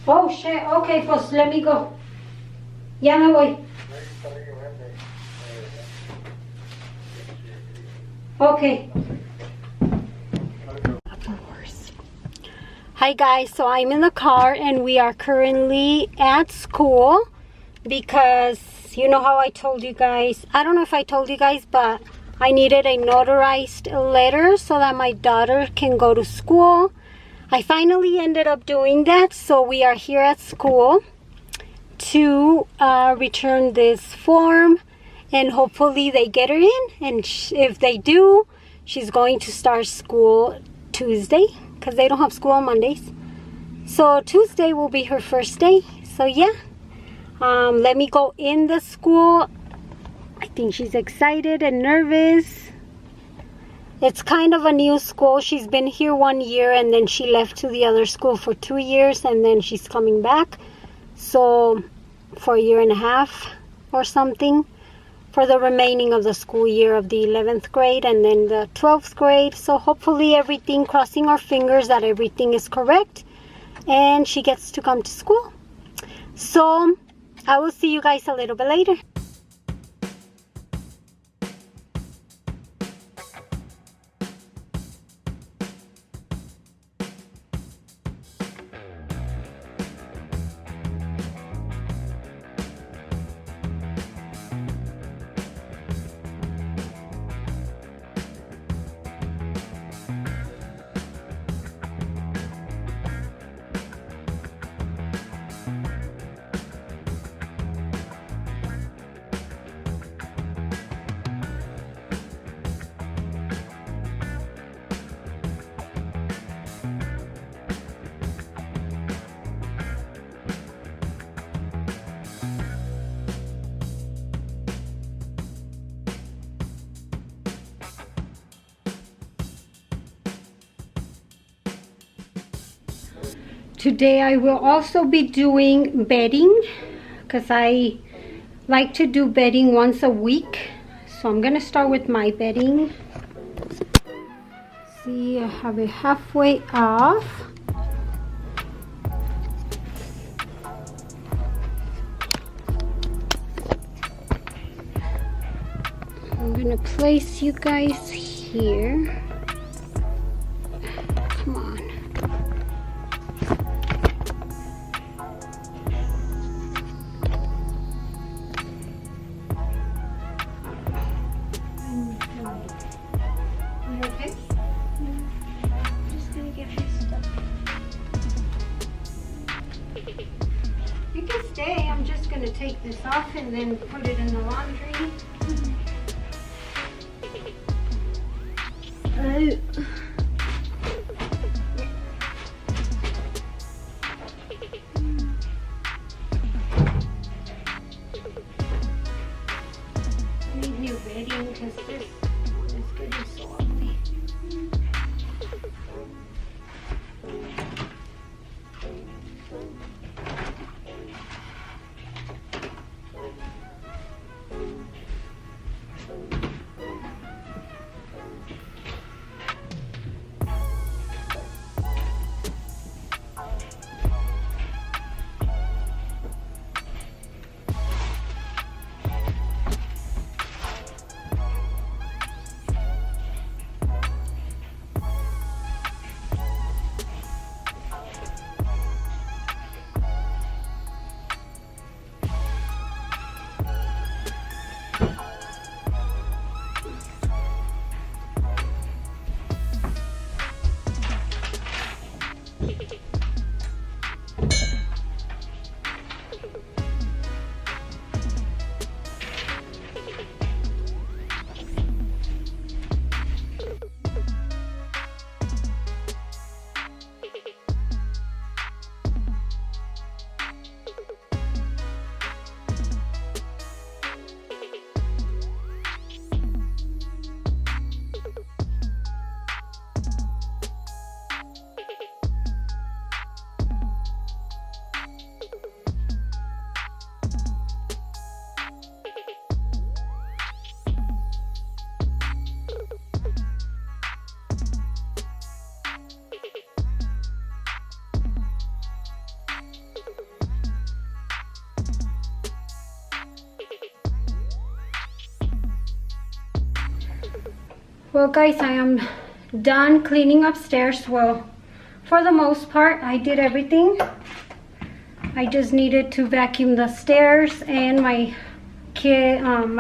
Oh shit, okay, pues let me go. Ya me voy. Okay. Hi guys, so I'm in the car and we are currently at school because you know how I told you guys, I don't know if I told you guys, but I needed a notarized letter so that my daughter can go to school. I finally ended up doing that, so we are here at school to return this form and hopefully they get her in, and if they do, she's going to start school Tuesday because they don't have school on Mondays. So Tuesday will be her first day. So yeah, let me go in the school. I think she's excited and nervous. It's kind of a new school. She's been here 1 year and then she left to the other school for 2 years and then she's coming back. So for 1.5 years or something for the remaining of the school year of the 11th grade and then the 12th grade. So hopefully everything, crossing our fingers that everything is correct and she gets to come to school. So I will see you guys a little bit later. Today I will also be doing bedding because I like to do bedding once a week. So I'm gonna start with my bedding. See, I have it halfway off. I'm gonna place you guys here. Come on. Take this off and then put it in the laundry. Need new bedding because this one is getting so ugly. Well guys, I am done cleaning upstairs. Well, for the most part, I did everything. I just needed to vacuum the stairs and my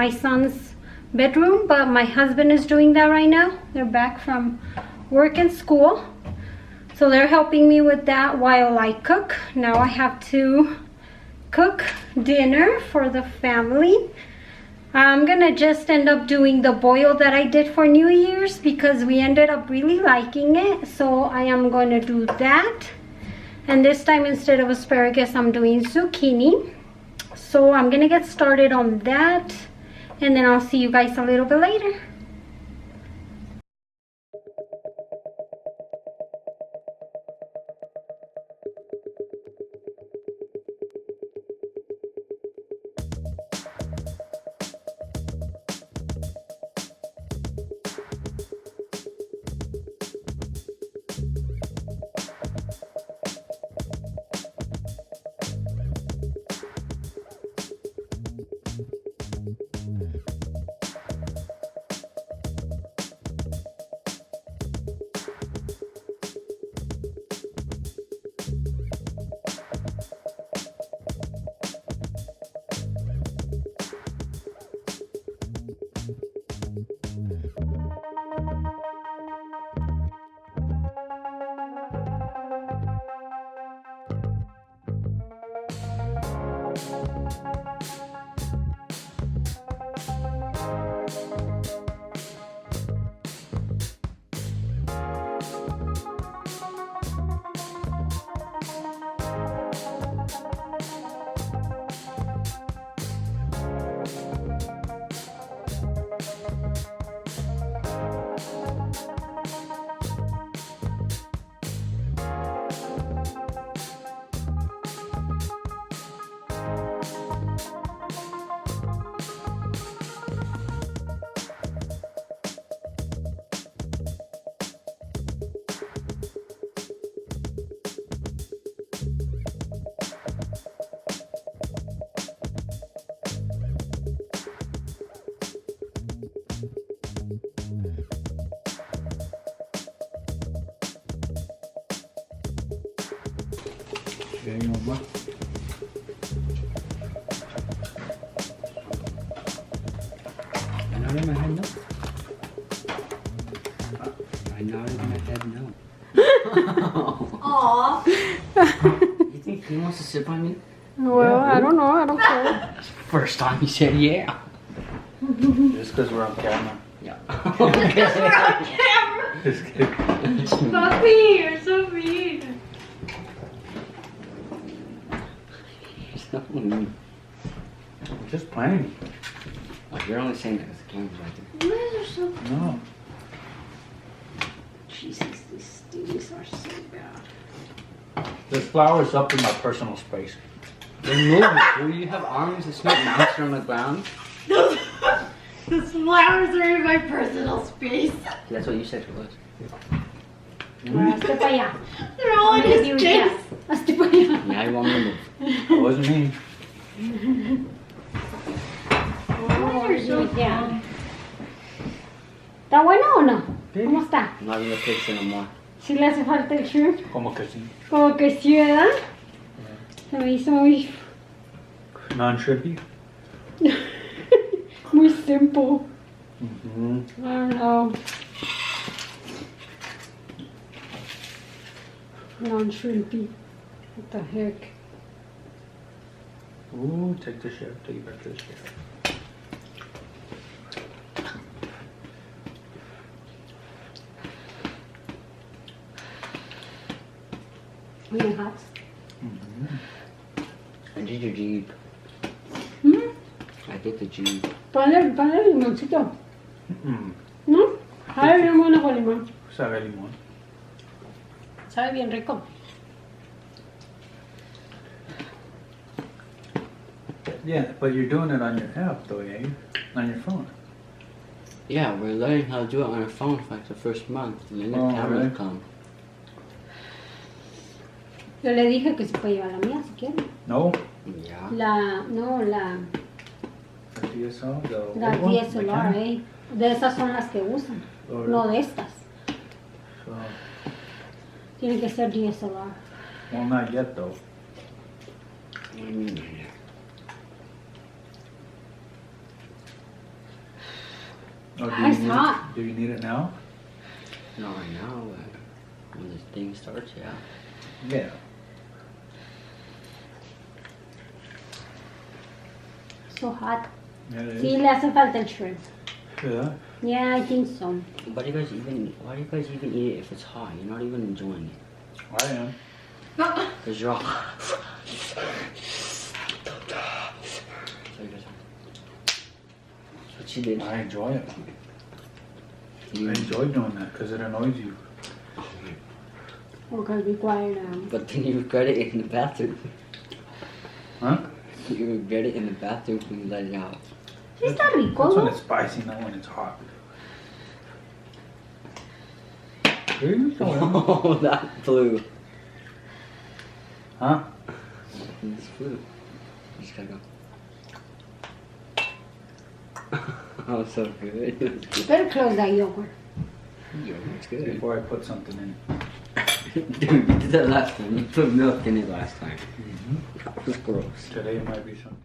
son's bedroom, but my husband is doing that right now. They're back from work and school, so they're helping me with that while I cook. Now I have to cook dinner for the family. I'm gonna just end up doing the boil that I did for New Year's because we ended up really liking it. So I am going to do that. And this time, instead of asparagus, I'm doing zucchini. So I'm gonna get started on that. And then I'll see you guys a little bit later. Yeah, you want more? I nodded my head no. I nodded my head no. Aww. You think he wants to sit by me? Well, I don't know. I don't care. First time he said yeah. Just because we're on camera. Yeah. Because we're on camera. Just kidding. Puppy, you're so mean. Just playing. Oh, you're only saying that because the camera's right You guys are so... No. Jesus, these are so bad. There's flowers up in my personal space. there. Then move it. Do you have arms? It's not mounted on the ground. Those flowers are in my personal space. That's what you said it was. Hazte pa' allá. They're all in his space. Hazte pa' allá. Now you want me to move. It wasn't me. Oh, You're so yeah. fun. ¿Está bueno o no? ¿Cómo está? I'm not gonna picture no more. ¿Sí le hace falta el shrimp? Como que sí. Como que sí, ¿verdad? Se me hizo muy... Non-trippy. muy simple. Mm-hmm. I don't know. Non-shrimpy. What the heck? Ooh, take the share. Take back the share. Really hot. I did your Jeep. Hmm? I did the Jeep. Ponle limoncito. ¿No? Sabe bien bueno con limón. Sabe limón. Sabe bien rico. Yeah, but you're doing it on your app though, yeah? On your phone. Yeah, we're learning how to do it on our phone for like the first month, and then the Oh, cameras really? come. Yo le dije que se puede llevar la mía si quiere. No? Yeah. La The DSL? DSLR, eh. De esas son las que usan, Or- no de estas. So, Tiene que ser DSLR. well, not yet though. Oh, It's hot. Do you need it now? Not right now, but when this thing starts, yeah. Yeah. So hot. Yeah, it Sí, is. le hace falta el shrimp. Yeah. Yeah, I think so. Why do you guys even eat it if it's hot? You're not even enjoying it. I am. Cause you're all. So you guys That's what she did. I enjoy it. You- I enjoy doing that because it annoys you. Okay, be quiet now. But then you regret it in the bathroom. Huh? You regret it in the bathroom when you let it out. Sí está rico, That's when ¿no? it's spicy, not when it's hot. There you go. Oh, that flew. Huh? This flew. You just gotta go. Oh, so good. Better close that yogurt. Yo, it's good. Before I put something in. Dude, you did that last time. You put milk in it last time. That was gross. Today might be something.